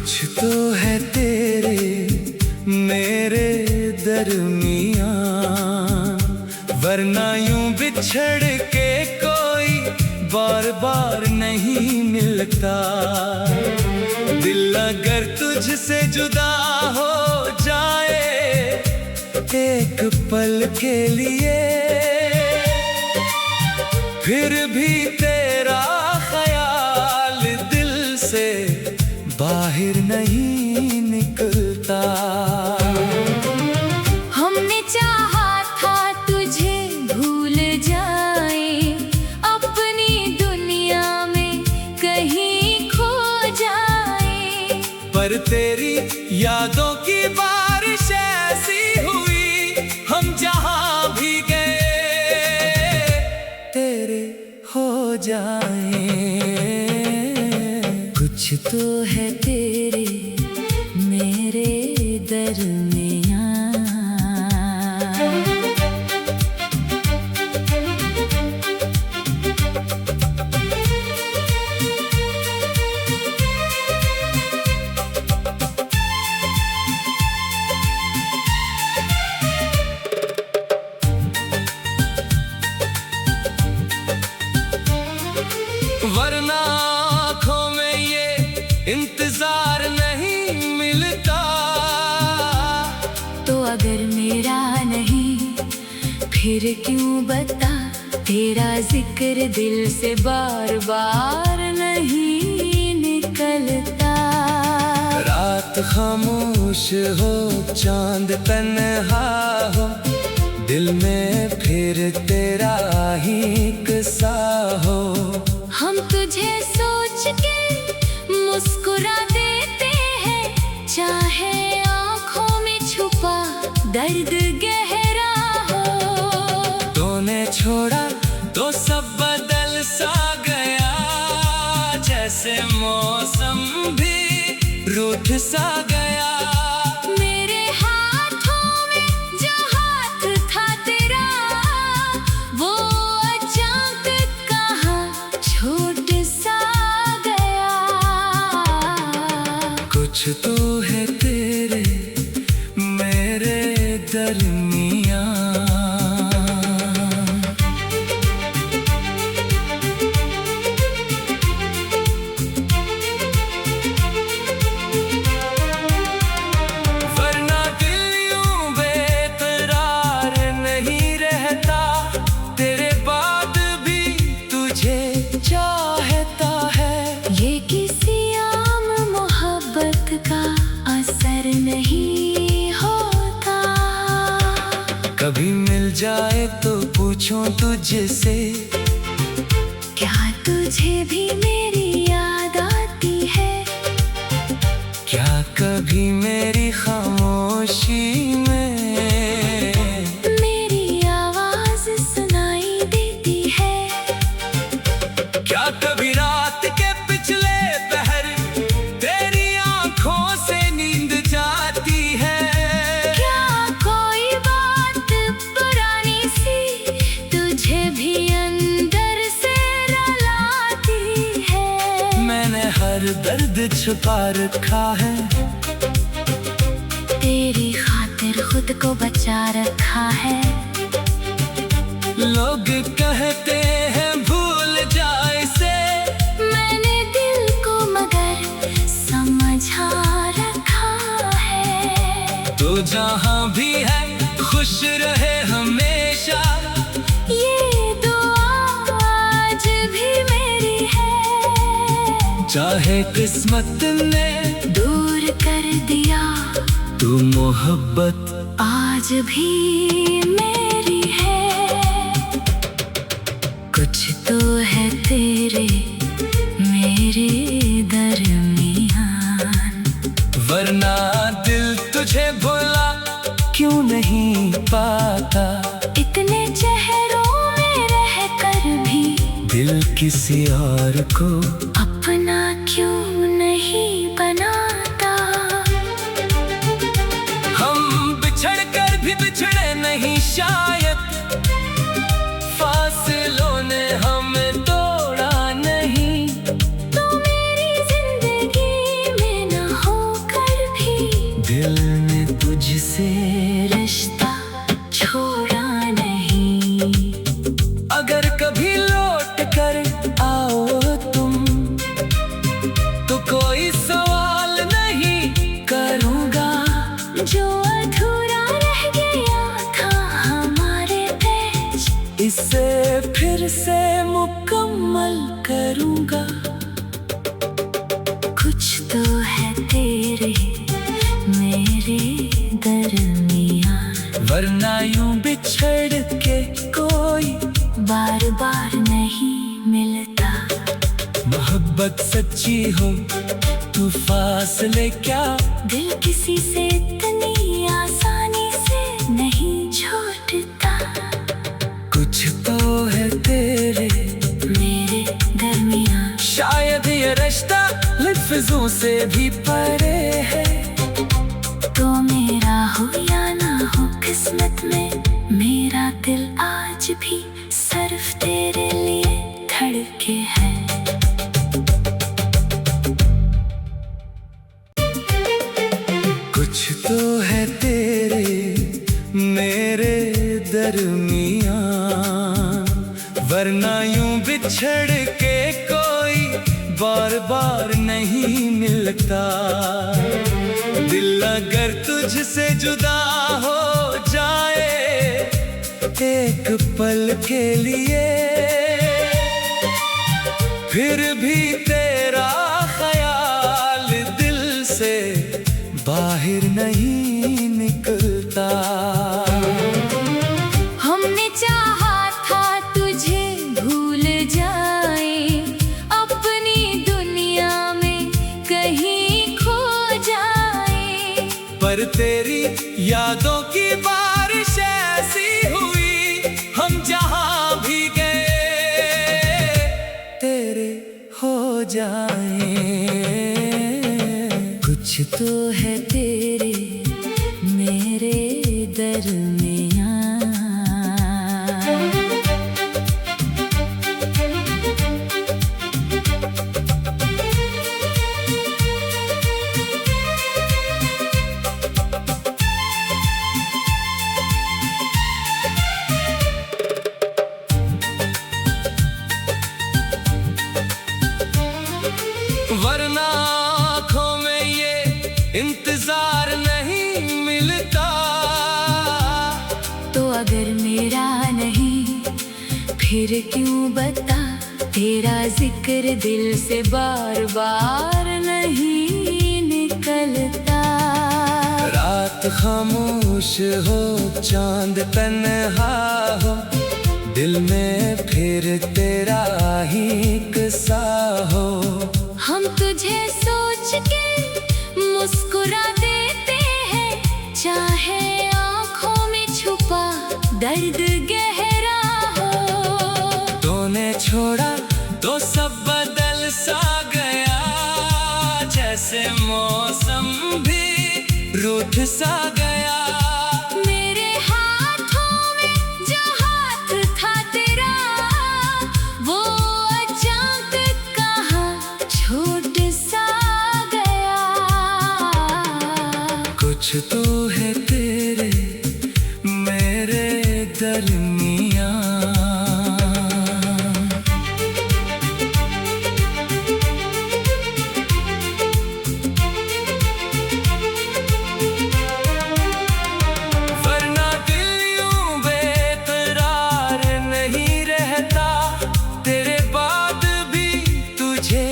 कुछ तो है तेरे मेरे दरमियाँ, वरना यूं बिछड़ के कोई बार बार नहीं मिलता। दिल अगर तुझसे जुदा हो जाए एक पल के लिए, फिर भी तेरा ख्याल दिल से बाहर नहीं निकलता। हमने चाहा था तुझे भूल जाए, अपनी दुनिया में कहीं खो जाए, पर तेरी यादों की बारिश ऐसी हुई, हम जहां भी गए तेरे हो जाए। कुछ तो है तेरे मेरे दरमियाँ। वरना आँखों में ये इंतजार नहीं मिलता। तो अगर मेरा नहीं फिर क्यों बता, तेरा जिक्र दिल से बार बार नहीं निकलता। रात खामोश हो चांद तन्हा हो, दिल में फिर तेरा ही किस्सा हो। हम तुझे सोच के मुस्कुरा देते हैं, चाहे आँखों में छुपा दर्द गहरा हो। तूने छोड़ा तो सब बदल सा गया, जैसे मौसम भी रूठ सा गया। मेरे हाथों में जो हाथ था तेरा, वो अचानक कहाँ छूट सा गया। कुछ तो है तेरे मेरे दरमियाँ। वरना दिल यूं बेकरार नहीं रहता, तेरे बाद भी तुझे चाहता है। ये किसी आम मोहब्बत का असर नहीं होता। कभी मिल जाए तो पूछूं तुझसे, क्या तुझे भी मेरी याद आती है? क्या कभी मेरी खामोशी में मेरी आवाज सुनाई देती है? क्या कभी रात के पिछले पहर तेरी आंखों से नींद जाती है? क्या कोई बात पुरानी सी तुझे भी अंदर से रुलाती है? मैंने हर दर्द छुपा रखा है, तेरी खातिर खुद को बचा रखा है। लोग कहते हैं भूल जा इसे, मैंने दिल को मगर समझा रखा है। तो जहां भी है खुश रहे हमेशा, ये दुआ आज भी मेरी है। चाहे किस्मत ने दूर कर दिया, तू मोहब्बत आज भी मेरी है। कुछ तो है तेरे मेरे दरमियान, वरना दिल तुझे भुला क्यों नहीं पाता। इतने चेहरों में रहकर भी दिल किसी और को अपना क्यों नहीं बनाता। हम बिछड़ कर भी बिछड़े नहीं शायद, फासलों ने हमें तोड़ा नहीं। तो मेरी जिंदगी में न हो जो अधूरा रह गया था हमारे बीच, इसे फिर से मुकम्मल करूँगा। कुछ तो है तेरे मेरे दरमियाँ, वरना यूं बिछड़ के कोई बार बार नहीं मिलता। मोहब्बत सच्ची हो तू फासले क्या, दिल किसी से इतनी आसानी से नहीं छूटता। कुछ तो है तेरे मेरे दरमियाँ, शायद ये रिश्ता लफ्ज़ों से भी परे है। तो मेरा हो या ना हो किस्मत में, मेरा दिल आज भी सिर्फ तेरे लिए धड़के है। कुछ तो है तेरे मेरे दरमियाँ, वरना यूं बिछड़ के कोई बार बार नहीं मिलता। दिल अगर तुझसे जुदा हो जाए एक पल के लिए, फिर भी तेरा ख्याल दिल से बाहर नहीं निकलता। हमने चाहा था तुझे भूल जाए, अपनी दुनिया में कहीं खो जाए, पर तेरी यादों की बारिश ऐसी हुई, हम जहां भी गए तेरे हो जाए। कुछ तो है तेरे मेरे दरमियाँ। वरना आँखों में ये इंतजार नहीं मिलता। तो अगर मेरा नहीं फिर क्यों बता, तेरा जिक्र दिल से बार बार नहीं निकलता। रात खामोश हो चांद तन्हा हो, दिल में फिर तेरा ही किस्सा हो। हम तुझे सोच के मुस्कुरा देते हैं, चाहे आँखों में छुपा दर्द गहरा हो। तूने छोड़ा तो सब बदल सा गया, जैसे मौसम भी रूठ सा गया। मेरे हाथों में जो हाथ था तेरा, वो अचानक कहाँ छूट सा गया। कुछ तो है तेरे मेरे दरमियाँ। वरना दिल यूं बेकरार नहीं रहता, तेरे बाद भी तुझे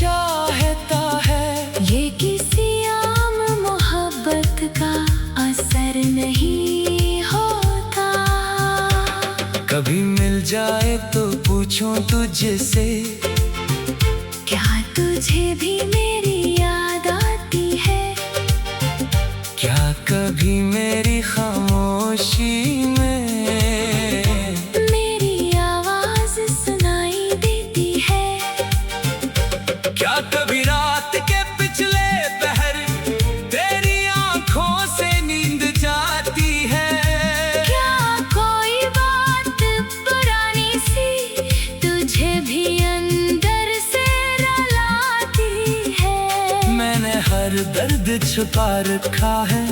चाहता है। ये किसी आम मोहब्बत का असर नहीं होता। कभी मिल जाए तो पूछूं तुझसे, क्या तुझे भी मेरी याद आती है? क्या कभी मेरी खामोशी में मेरी आवाज सुनाई देती है? क्या कभी रात के पिछले पहर तेरी आंखों से नींद जाती है? क्या कोई बात पुरानी सी तुझे भी अंदर से रुलाती है? मैंने हर दर्द छुपा रखा है,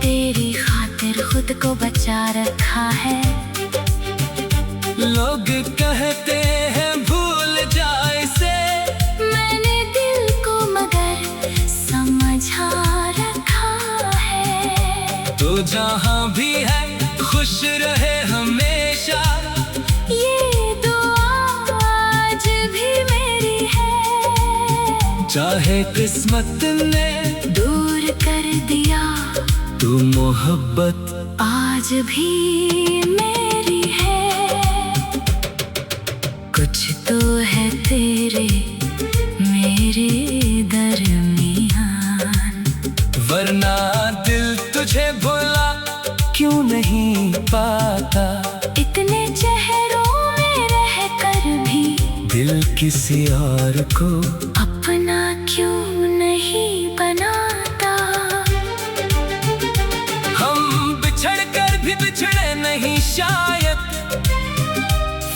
तेरी खातिर खुद को बचा रखा है। लोग कहते हैं भूल जा इसे, मैंने दिल को मगर समझा रखा जहाँ भी है खुश रहे हमेशा। ये दुआ आज भी मेरी है। चाहे किस्मत ने दूर कर दिया तू मोहब्बत आज भी मेरी है। कुछ तो है तेरे मेरे दरमियान, वरना दिल तुझे भुला क्यों नहीं पाता। इतने चेहरों में रहकर भी दिल किसी और को अपना क्यों नहीं बनाता। हम बिछड़ कर भी बिछड़े नहीं शायद,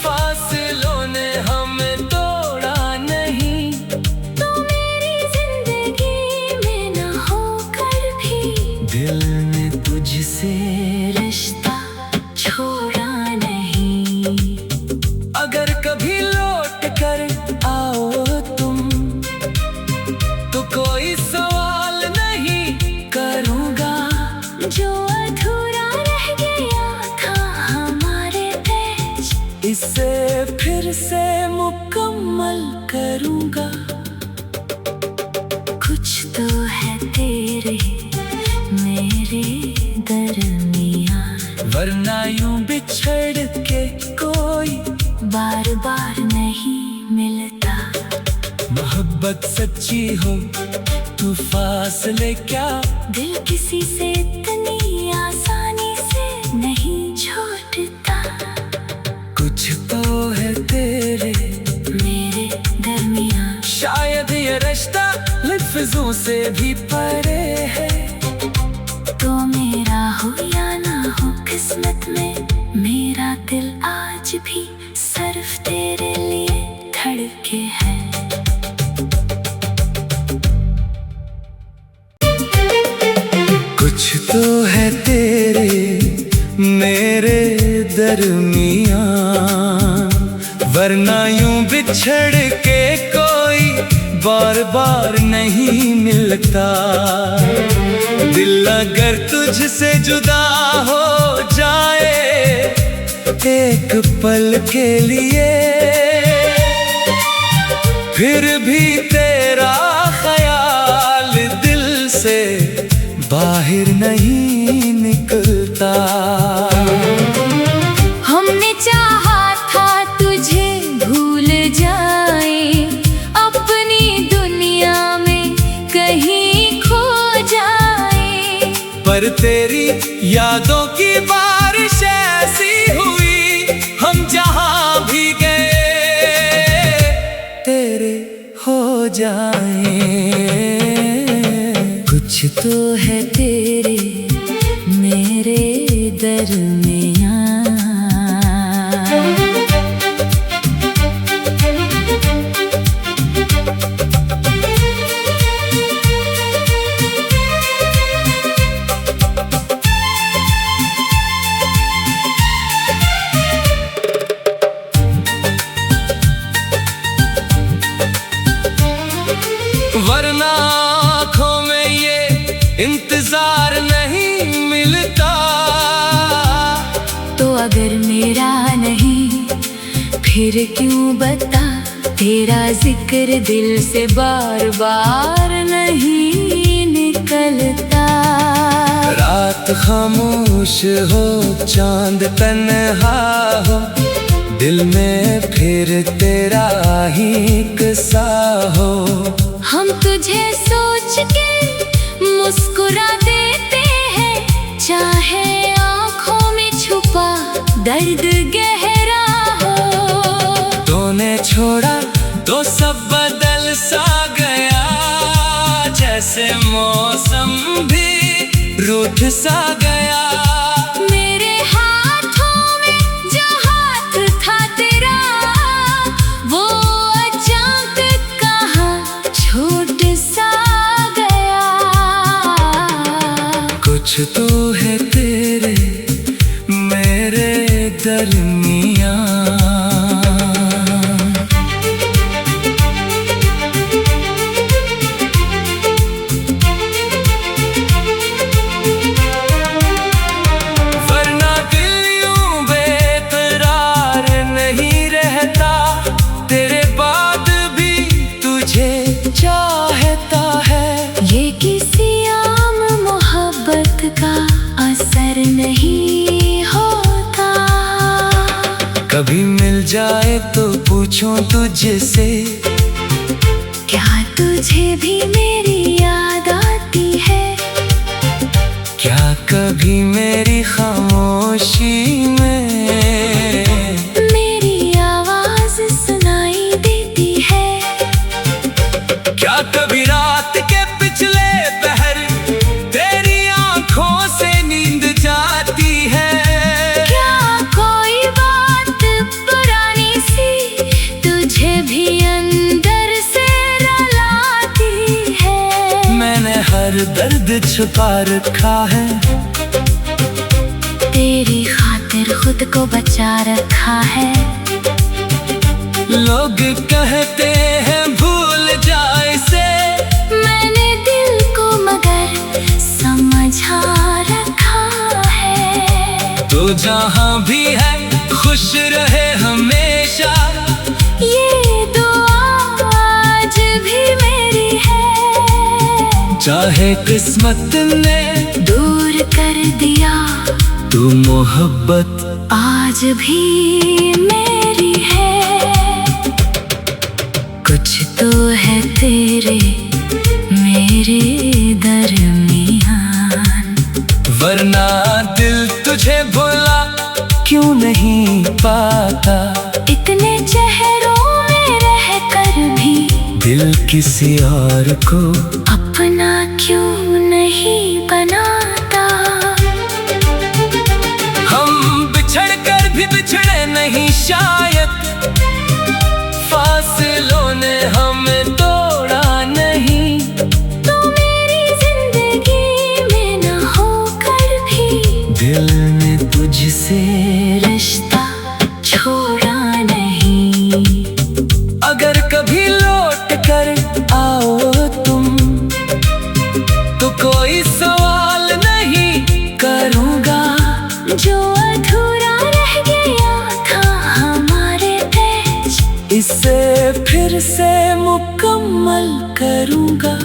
फासलों ने हमें तोड़ा नहीं। तो मेरी जिंदगी में न होकर भी दिल ने तुझसे रिश्ता छोड़ा नहीं। अगर कभी लौट कर आओ तुम तो कोई सवाल नहीं करूँगा। जो अधूरा रह गया था हमारे बीच, इसे फिर से मुकम्मल करूँगा। कुछ तो है तेरे मेरे दरमियान, वरना यूं बिछड़ के कोई बार बार नहीं मिलता। मोहब्बत सच्ची हो तू फासले क्या, दिल किसी से इतनी आसानी से नहीं छूटता। कुछ तो है तेरे मेरे दरमियान, शायद ये रिश्ता लफ्जों से भी परे है। तो मेरा हो या ना हो किस्मत में, मेरा दिल आज भी सिर्फ तेरे लिए धड़के है। कुछ तो है तेरे मेरे दरमियान, वरना यूं बिछड़ के कोई बार बार नहीं मिलता। दिल अगर तुझसे जुदा हो जाए एक पल के लिए, फिर भी तेरा ख्याल दिल से बाहर नहीं निकलता। हमने चाहा था तुझे भूल जाए, अपनी दुनिया में कहीं खो जाए, पर तेरी यादों की बारिश ऐसी हुई, हम जहाँ भी गए तेरे हो जाए। कुछ तो है तेरे मेरे दरमियान। वरना आँखों में ये इंतजार नहीं मिलता। तो अगर मेरा नहीं फिर क्यों बता, तेरा जिक्र दिल से बार बार नहीं निकलता। रात खामोश हो चांद तन्हा हो, दिल में फिर तेरा ही किस्सा हो। हम तुझे सोच के मुस्कुरा देते हैं, चाहे आँखों में छुपा दर्द गहरा हो। तूने छोड़ा तो सब बदल सा गया, जैसे मौसम भी रूठ सा गया। मेरे हाथों में जो हाथ था तेरा, वो अचानक कहाँ छूट सा गया। कुछ तो है तेरे मेरे दरमियान। पूछूं तुझसे, क्या तुझे भी मेरी याद आती है? क्या कभी मेरी खामोशी में मेरी आवाज सुनाई देती है? क्या कभी रात के पिछले पहर तेरी आंखों से नींद जाती है? क्या कोई बात पुरानी सी तुझे भी अंदर से रुलाती है? मैंने हर दर्द छुपा रखा है, तेरी खातिर खुद को बचा रखा है। लोग कहते हैं भूल जा इसे, मैंने दिल को मगर समझा रखा है। तो जहाँ भी है खुश रहे हमेशा, ये दुआ आज भी मेरी है। चाहे किस्मत ने दूर कर दिया, तू मोहब्बत आज भी मेरी है। कुछ तो है तेरे मेरे दरमियान, वरना दिल तुझे भुला क्यों नहीं पाता। इतने चेहरों में रहकर भी दिल किसी और को अपना क्यों नहीं बनाता? हम बिछड़ कर भी बिछड़े नहीं शायद, फासलों ने हमें तोड़ा नहीं। तो मेरी जिंदगी में न होकर भी दिल ने तुझसे रिश्ता छोड़ा नहीं। अगर कभी लौट कर आओ तुम, तो कोई सवाल नहीं करूँगा। जो अधूरा रह गया था हमारे बीच, इसे फिर से मुकम्मल करूँगा।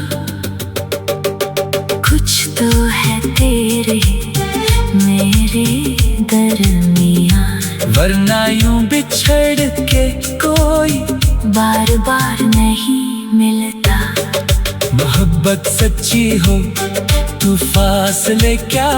कुछ तो है तेरे मेरे दरमियान, वरना यूं बिछड़ के कोई बार बार नहीं मिलता। मोहब्बत सच्ची हो, तू फासले क्या